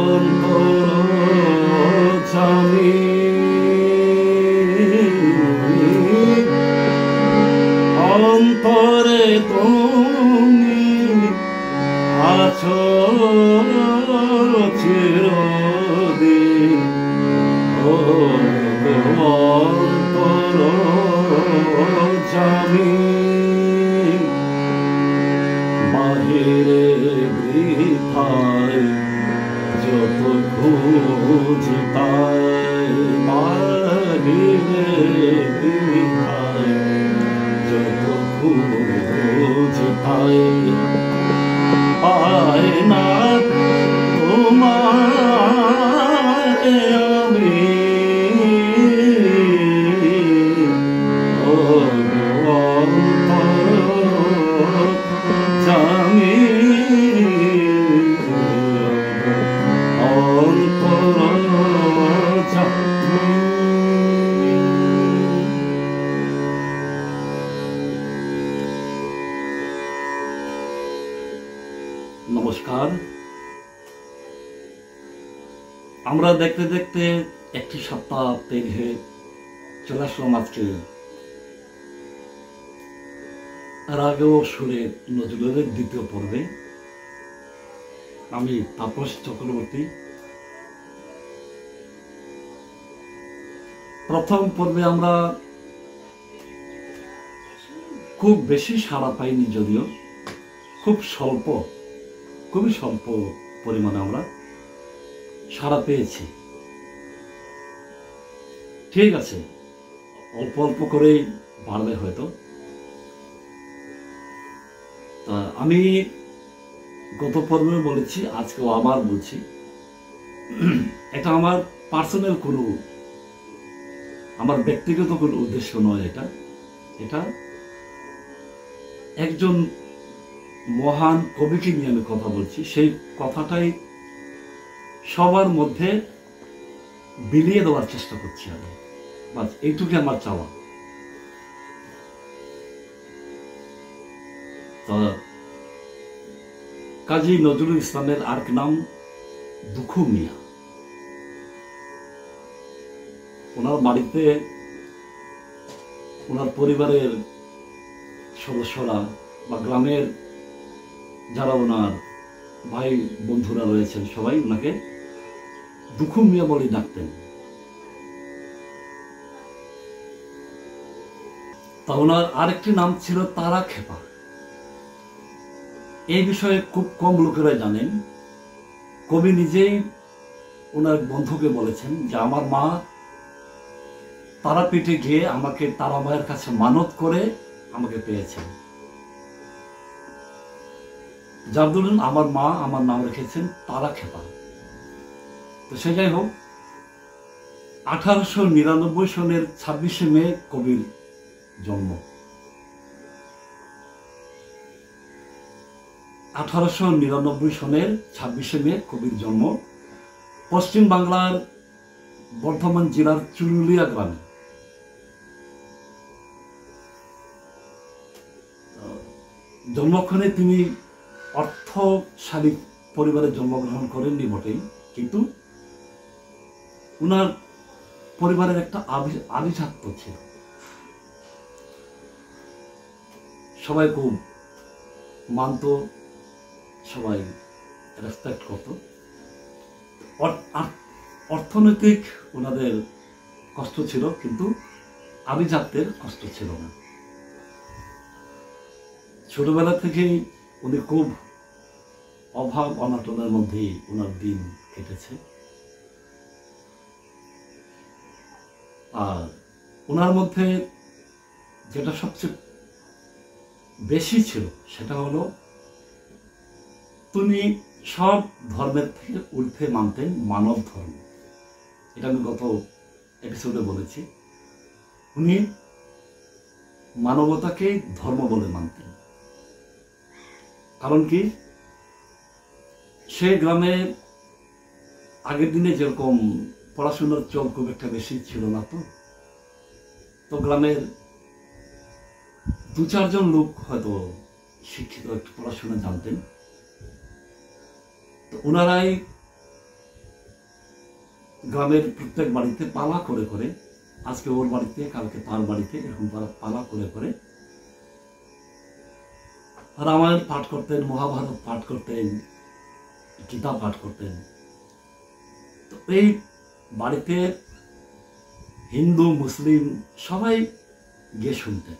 অন্তরজামী অন্তরে তুমি আছো চিরদিন অন্তরজামী বাহিরে বৃথায় যত খুঁজি তাই বাহিরে বৃথায় যত খুঁজি তাই পাই না তোমার আমি অন্তরজামী নমস্কার। আমরা দেখতে দেখতে একটি সপ্তাহ পেরিয়ে চলে আসলাম আজকে রাগেও সুরে নজরুলের দ্বিতীয় পর্বে। আমি তাপস চক্রবর্তী। প্রথম পর্বে আমরা খুব বেশি সাড়া পাইনি, যদিও খুবই স্বল্প পরিমাণে আমরা সাড়া পেয়েছি। ঠিক আছে, অল্প অল্প করেই বাড়বে হয়তো। তা আমি গত পর্বে বলেছি, আজকেও আবার বলছি, এটা আমার পার্সোনাল কোনো, আমার ব্যক্তিগত কোনো উদ্দেশ্য নয়। এটা একজন মহান কবিকে নিয়ে আমি কথা বলছি। সেই কথাটাই সবার মধ্যে বিলিয়ে দেওয়ার চেষ্টা করছি আমি, বাস এইটুকু আমার চাওয়া। তো কাজী নজরুল ইসলামের আরেক নাম দুখু মিয়া। ওনার বাড়িতে ওনার পরিবারের সদস্যরা বা গ্রামের যারা ওনার ভাই বন্ধুরা রয়েছেন সবাই ওনাকে দুখু মিয়া বলে ডাকতেন। তা ওনার আরেকটি নাম ছিল তারা খেপা। এই বিষয়ে খুব কম লোকেরা জানেন। কবি নিজেই ওনার বন্ধুকে বলেছেন যে আমার মা তারাপীঠে গিয়ে আমাকে তারা মায়ের কাছে মানত করে আমাকে পেয়েছেন, যার দরুন আমার মা আমার নাম রেখেছেন তারা খেপা। তো সে যাই হোক, 1899 সনের 26শে মে কবির জন্ম। 1899 সনের 26শে মে কবির জন্ম পশ্চিম বাংলার বর্ধমান জেলার চুরুলিয়া গ্রামে। জন্মক্ষণে তিনি অর্থশালী পরিবারে জন্মগ্রহণ করেননি বটেই, কিন্তু উনার পরিবারের একটা আভিজাত্য ছিল। সবাই খুব মানত, সবাই রেসপেক্ট করত। অর্থনৈতিক ওনাদের কষ্ট ছিল, কিন্তু আভিজাত্যের কষ্ট ছিল না। ছোটবেলা থেকেই উনি খুব অভাব অনাটনের মধ্যেই ওনার দিন কেটেছে। আর ওনার মধ্যে যেটা সবচেয়ে বেশি ছিল সেটা হলো তিনি সব ধর্মের থেকে ঊর্ধ্বে মানতেন মানব ধর্ম। এটা আমি গত এপিসোডে বলেছি। উনি মানবতাকে ধর্ম বলে মানতেন। কারণ কি, সে গ্রামে আগের দিনে যেরকম পড়াশোনার চল খুব একটা বেশি ছিল না, তো গ্রামের 2-4 জন লোক হয়তো শিক্ষিত একটু পড়াশোনা জানতেন। তো ওনারাই গ্রামের প্রত্যেক বাড়িতে পালা করে করে, আজকে ওর বাড়িতে কালকে তার বাড়িতে, এরকম পালা করে করে রামায়ণ পাঠ করতেন, মহাভারত পাঠ করতেন, গীতা পাঠ করতেন। তো এই বাড়িতে হিন্দু মুসলিম সবাই গিয়ে শুনতেন।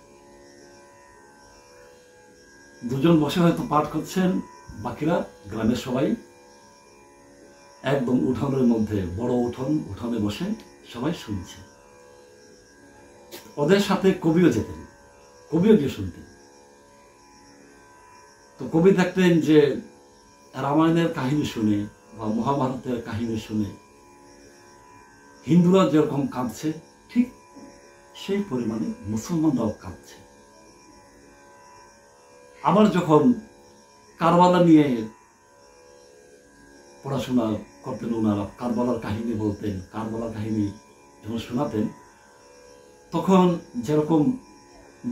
দুজন বসে হয়তো পাঠ করছেন, বাকিরা গ্রামের সবাই একদম উঠোনের মধ্যে, বড় উঠোনে বসে সবাই শুনছে। ওদের সাথে কবিও যেতেন, কবিও গিয়ে শুনতেন। তো কবি দেখতেন যে রামায়ণের কাহিনী শুনে বা মহাভারতের কাহিনী শুনে হিন্দুরা যেরকম কাঁদছে, ঠিক সেই পরিমাণে মুসলমানরাও কাঁদছে। আবার যখন কারবালা নিয়ে পড়াশোনা করতেন ওনারা, কারবালার কাহিনী বলতেন, কারবালার কাহিনী যখন শোনাতেন, তখন যেরকম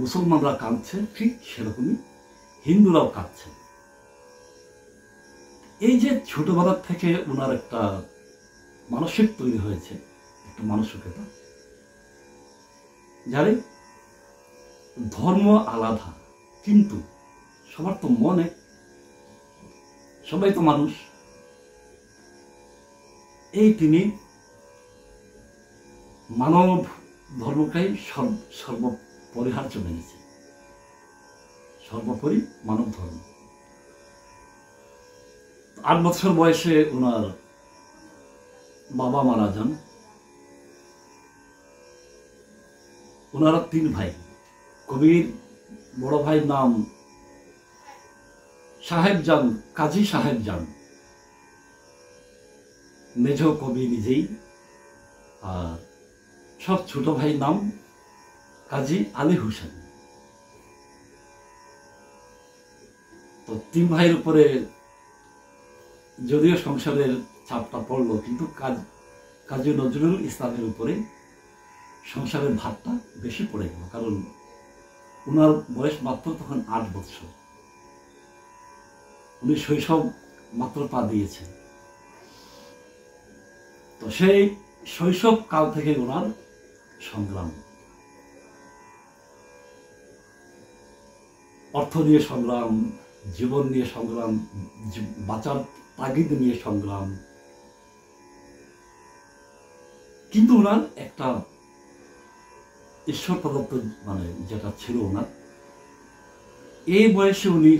মুসলমানরা কাঁদছে, ঠিক সেরকমই হিন্দুরাও কাঁদছে। এই যে ছোটবেলার থেকে ওনার একটা মানসিক তৈরি হয়েছে, একটা মানসিকতা, জানি ধর্ম আলাদা, কিন্তু সবার তো মনে, সবাই তো মানুষ। এই তিনি মানব ধর্মকেই সর্বপরিহার্য মেনেছে, সর্বোপরি মানব ধর্ম। 8 বছর বয়সে ওনার বাবা মারা যান। ওনারা 3 ভাই। কবির বড় ভাইয়ের নাম সাহেবজান, কাজী সাহেবজান, মেজ কবি নিজেই। আর সব ছোট ভাইয়ের নাম কাজী আলী হোসেন। তো 3 ভাইয়ের উপরে যদিও সংসারের চাপটা পড়লো, কিন্তু কাজী নজরুল ইসলামের উপরে সংসারের ভারটা বেশি পড়ে গেল, কারণ ওনার বয়স মাত্র তখন 8 বছর। উনি শৈশব মাত্র পা দিয়েছেন। তো সেই শৈশব কাল থেকে ওনার সংগ্রাম, অর্থ নিয়ে সংগ্রাম, জীবন নিয়ে সংগ্রাম, বাঁচার তাগিদ নিয়ে সংগ্রাম। কিন্তু ওনার একটা ঈশ্বর প্রদত্ত মানে যেটা ছিল ওনার, এই বয়সে উনি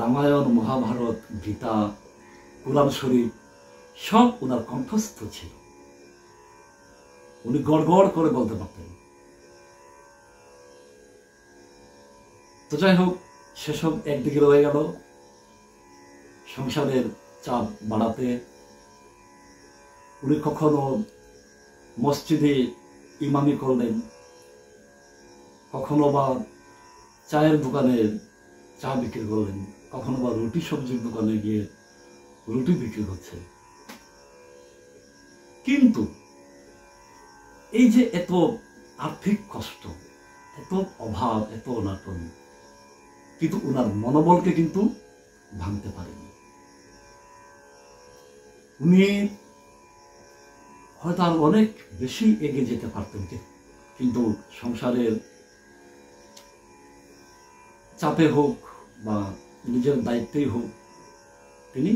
রামায়ণ, মহাভারত, গীতা, কোরআন শরীফ সব ওনার কণ্ঠস্থ ছিল। উনি গড় গড় করে বলতে পারতেন। তো যাই হোক, সেসব একদিকে রয়ে গেল। সংসারের চাপ বাড়াতে উনি কখনো মসজিদে ইমামি করলেন, কখনো বা চায়ের দোকানে চা বিক্রি করলেন, কখনো বা রুটি সবজির দোকানে গিয়ে রুটি বিক্রি করছে। কিন্তু এই যে এত আর্থিক কষ্ট, এত অভাব, এত অনাটন, কিন্তু ওনার মনোবলকে কিন্তু ভাঙতে পারেনি। উনি হয়তো আর অনেক বেশি এগিয়ে যেতে পারতেন, কিন্তু সংসারের চাপে হোক বা নিজের দায়িত্বেই হোক, তিনি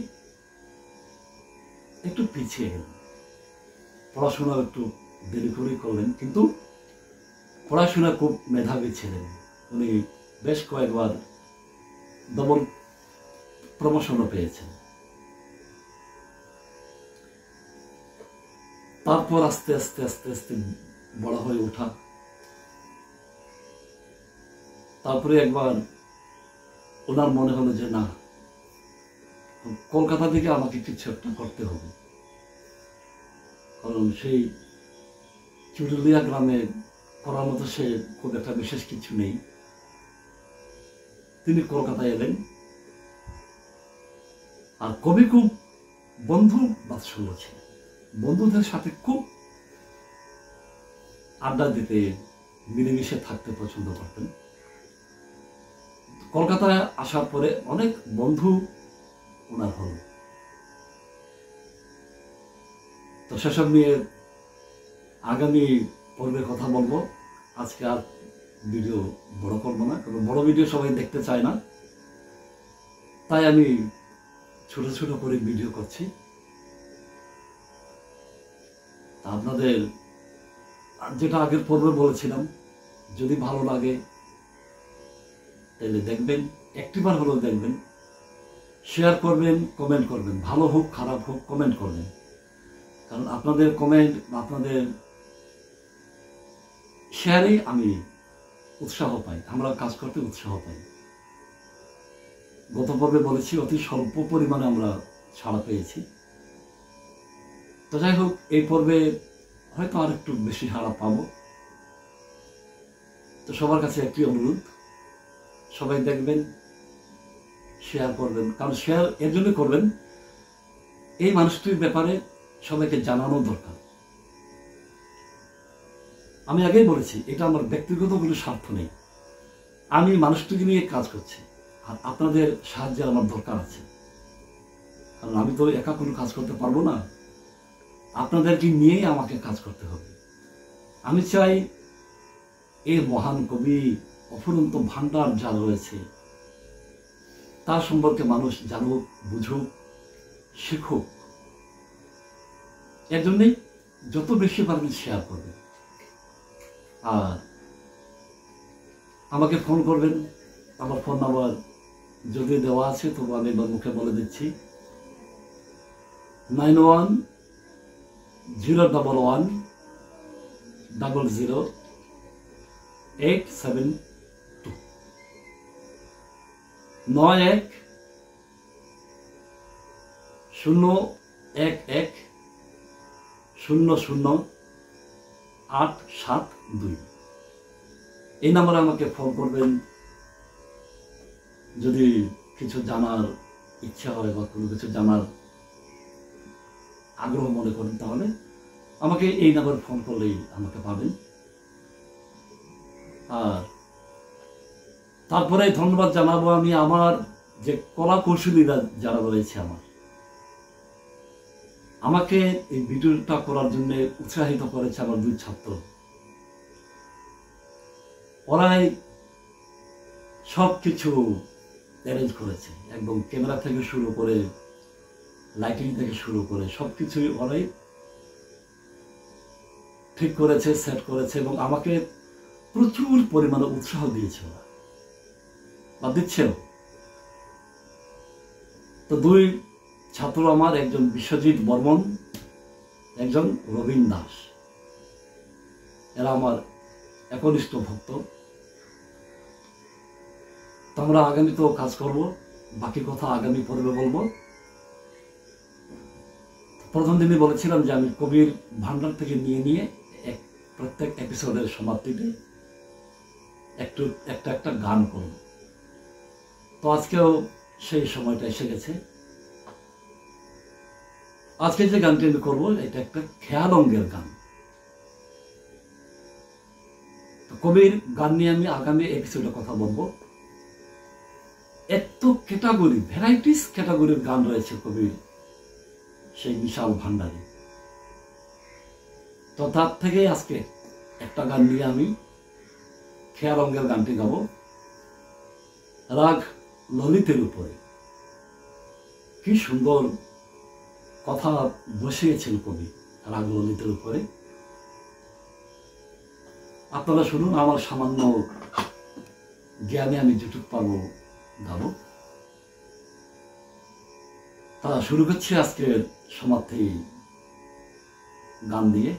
একটু পিছিয়ে গেলেন। পড়াশোনা একটু দেরি করে করলেন, কিন্তু পড়াশোনা খুব মেধাবী ছিলেন। উনি বেশ কয়েকবার ডবল প্রমোশনও পেয়েছেন। তারপর আস্তে আস্তে আস্তে আস্তে বড় হয়ে ওঠা। তারপরে একবার ওনার মনে হলো যে না, কলকাতা থেকে আমাকে কিছু একটা করতে হবে, কারণ সেই চুরুলিয়া গ্রামে করার মতো সে খুব একটা বিশেষ কিছু নেই। তিনি কলকাতায় এলেন। আর কবি খুব বন্ধু বাৎসল্য ছিল, বন্ধুদের সাথে খুব আড্ডা দিতে, মিলেমিশে থাকতে পছন্দ করতেন। কলকাতায় আসার পরে অনেক বন্ধু ওনার হল। তো সেসব নিয়ে আগামী পর্বে কথা বলবো। আজকে আর ভিডিও বড় করবো না, কারণ বড় ভিডিও সবাই দেখতে চায় না, তাই আমি ছোট ছোট করে ভিডিও করছি। আপনাদের যেটা আগের পর্বে বলেছিলাম, যদি ভালো লাগে তাহলে দেখবেন, একটিবার হলেও দেখবেন, শেয়ার করবেন, কমেন্ট করবেন, ভালো হোক খারাপ হোক কমেন্ট করবেন। কারণ আপনাদের কমেন্ট, আপনাদের শেয়ারেই আমি উৎসাহ পাই, আমরা কাজ করতে উৎসাহ পাই। গত পর্বে বলেছি অতি স্বল্প পরিমাণে আমরা ছাড়া পেয়েছি। তো যাই হোক, এই পর্বে হয়তো আর একটু বেশি সাড়া পাবো। তো সবার কাছে একটি অনুরোধ, সবাই দেখবেন, শেয়ার করবেন। কারণ শেয়ার এর জন্য করবেন, এই মানুষটির ব্যাপারে সবাইকে জানানো দরকার। আমি আগেই বলেছি, এটা আমার ব্যক্তিগত কোনো স্বার্থ নেই, আমি মানুষটিকে নিয়ে কাজ করছি, আর আপনাদের সাহায্যের আমার দরকার আছে। কারণ আমি তো একা কোনো কাজ করতে পারবো না, আপনাদেরকে নিয়েই আমাকে কাজ করতে হবে। আমি চাই এই মহান কবি, অফুরন্ত ভান্ডার যা রয়েছে তার সম্পর্কে মানুষ জানুক, বুঝুক, শিখুক। এর জন্যই যত বেশি পারবেন শেয়ার করবেন। আর আমাকে ফোন করবেন, আমার ফোন নাম্বার যদি দেওয়া আছে তবু আমি এবার মুখে বলে দিচ্ছি, 910111000872 910111000872 এই নাম্বারে আমাকে ফোন করবেন। যদি কিছু জানার ইচ্ছা হয় বা কোনো কিছু জানার আগ্রহ মনে করেন, তাহলে আমাকে এই নাম্বারে ফোন করলেই আমাকে পাবেন। আর তারপরে ধন্যবাদ জানাবো আমি আমার যে কলা কৌশলীরা যারা রয়েছে, আমাকে এই ভিডিওটা করার জন্য উৎসাহিত করেছে আমার দুই ছাত্র। ওরাই সব কিছু অ্যারেঞ্জ করেছে, একদম ক্যামেরা থেকে শুরু করে লাইটিং থেকে শুরু করে সবকিছুই ওরাই ঠিক করেছে, সেট করেছে, এবং আমাকে প্রচুর পরিমাণে উৎসাহ দিয়েছে ওরা, বা দিচ্ছেও। তো দুই ছাত্র আমার, একজন বিশ্বজিৎ বর্মন, একজন রবীন দাস, এরা আমার একনিষ্ঠ ভক্ত। তো আমরা আগামীতেও কাজ করব, বাকি কথা আগামী পর্বে বলবো। প্রথম দিনই বলেছিলাম যে আমি কবির ভান্ডার থেকে নিয়ে নিয়ে প্রত্যেক এপিসোডের সমাপ্তিতে একটা গান করব। তো আজকেও সেই সময়টা এসে গেছে। আজকে যে গানটি আমি করবো, এটা একটা খেয়াল অঙ্গের গান। তো কবির গান নিয়ে আমি আগামী এপিসোডে কথা বলবো। এত ক্যাটাগরি, ভ্যারাইটিস ক্যাটাগরির গান রয়েছে কবির সেই বিশাল ভান্ডারে। তো তার থেকে আজকে একটা গান নিয়ে আমি খেয়াল অঙ্গের গানটি গাবো, রাগ ললিতের উপরে। কি সুন্দর কথা বসিয়েছেন কবি রাগ ললিতের উপরে। আপনারা শুনুন, আমার সামান্য জ্ঞানে আমি যেটুকু পারবো গাবো। তা শুরু করছি আজকের সমাপ্তি গান দিয়ে।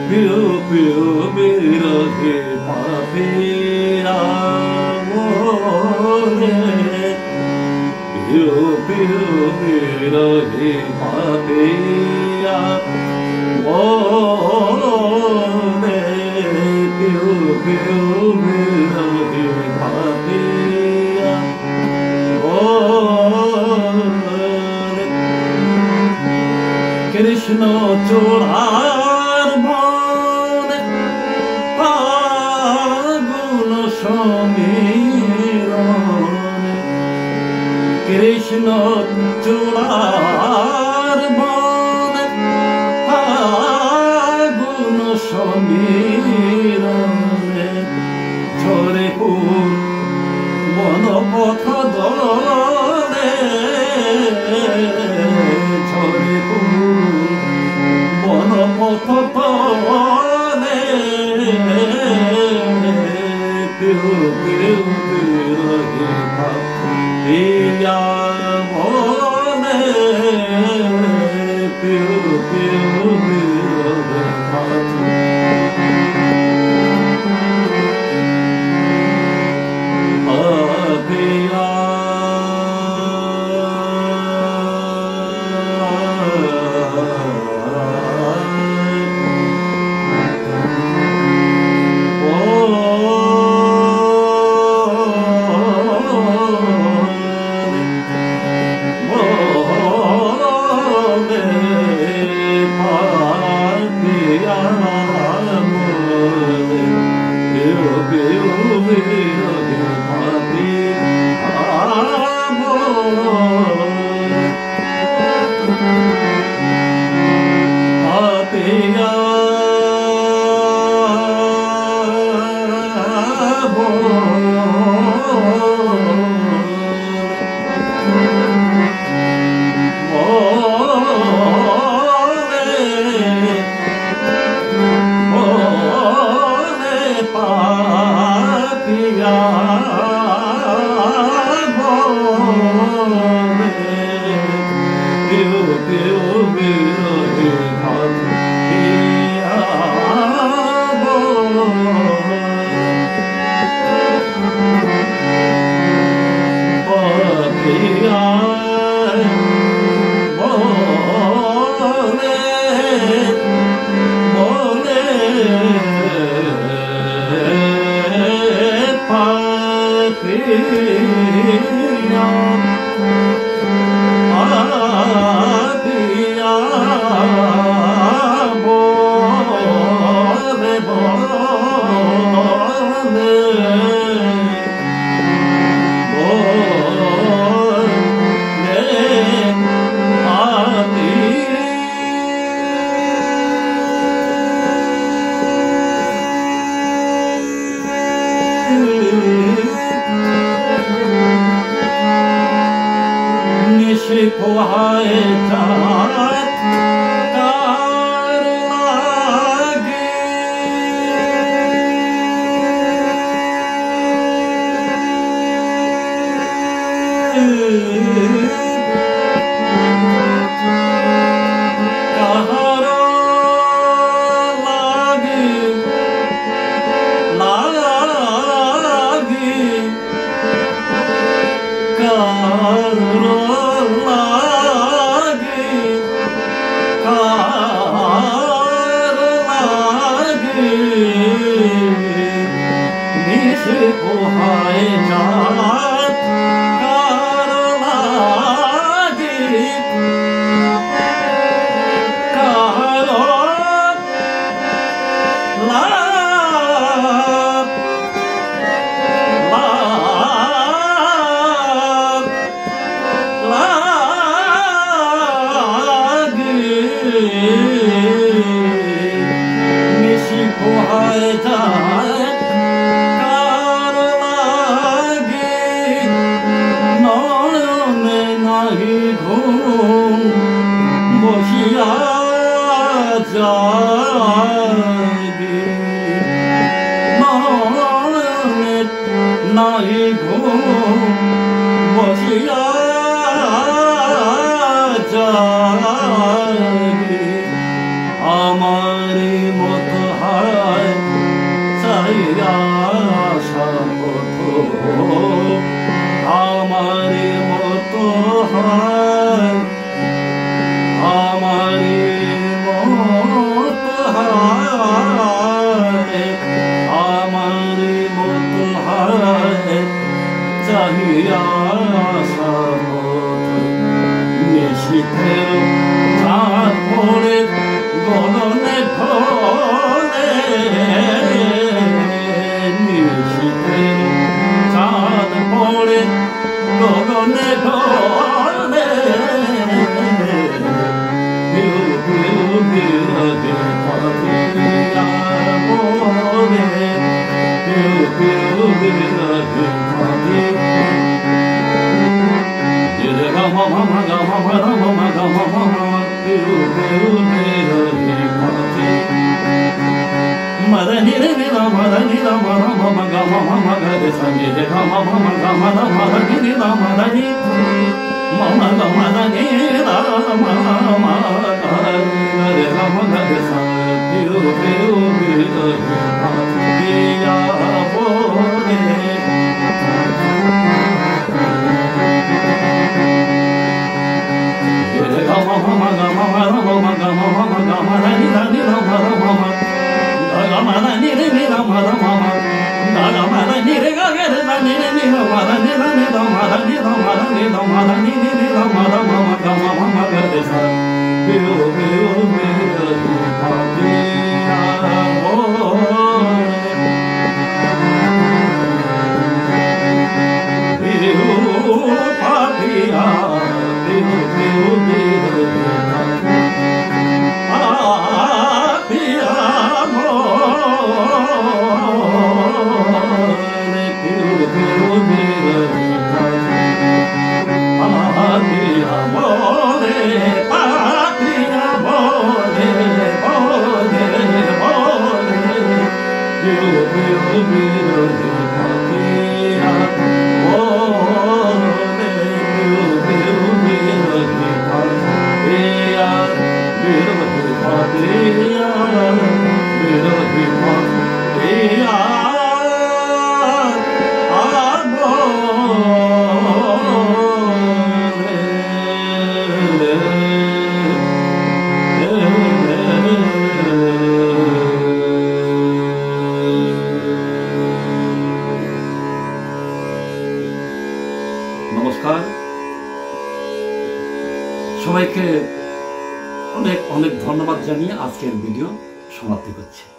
পিউ পিউ বিরহে পাপিয়া মোরে পিউ পিউ বিরহে পাপিয়া মোরে পিউ পিউ বিরহে পাপিয়া মোরে কৃষ্ণ চূড়ার মনে ফাগুন সমীরণে কৃষ্ণ চূড়ার মনে ফাগুন সমীরণে ঝরে ফুল বনপথ দলে ঝরে ফুল বনপথ তলে পিউ পিউ বিরহে পাপিয়া মনে পিউ পিউ বিরহে পাপিয়া Yeah. নিশি পোহায় যায় কার লাগে নয়নে নাহি ঘুম বসিয়া জাগে নয়নে নাহি ঘুম বসিয়া জাগে আমারি মতো হায় চাইয়া পথ আমারি মতো হায় আমারি মতো হায় আমারি মতো হায় চাহিয়া নিশীথের চাঁদ পড়ে গগনে ঢলে নিশীথের চাঁদ পড়ে গগনে ঢলে বিউ বিউ বিরহে পাপিয়া বলে বিউ বিউ বিরহে Papiya Mama, mama, mama, mama, mama, mama, biru, biru, biru, biru, Mada ni re ni la, mada ni la, mada mama, mama, mama, gade sa ni re, mama, mama, mama, mada ni ni la, mada ni, mama, mada ni la, mama, gade sa, mada gade sa, biru, biru, biru, biya bole. নমস্কার সবাইকে অনেক অনেক ধন্যবাদ জানিয়ে আজকের video সমাপ্তি করছি।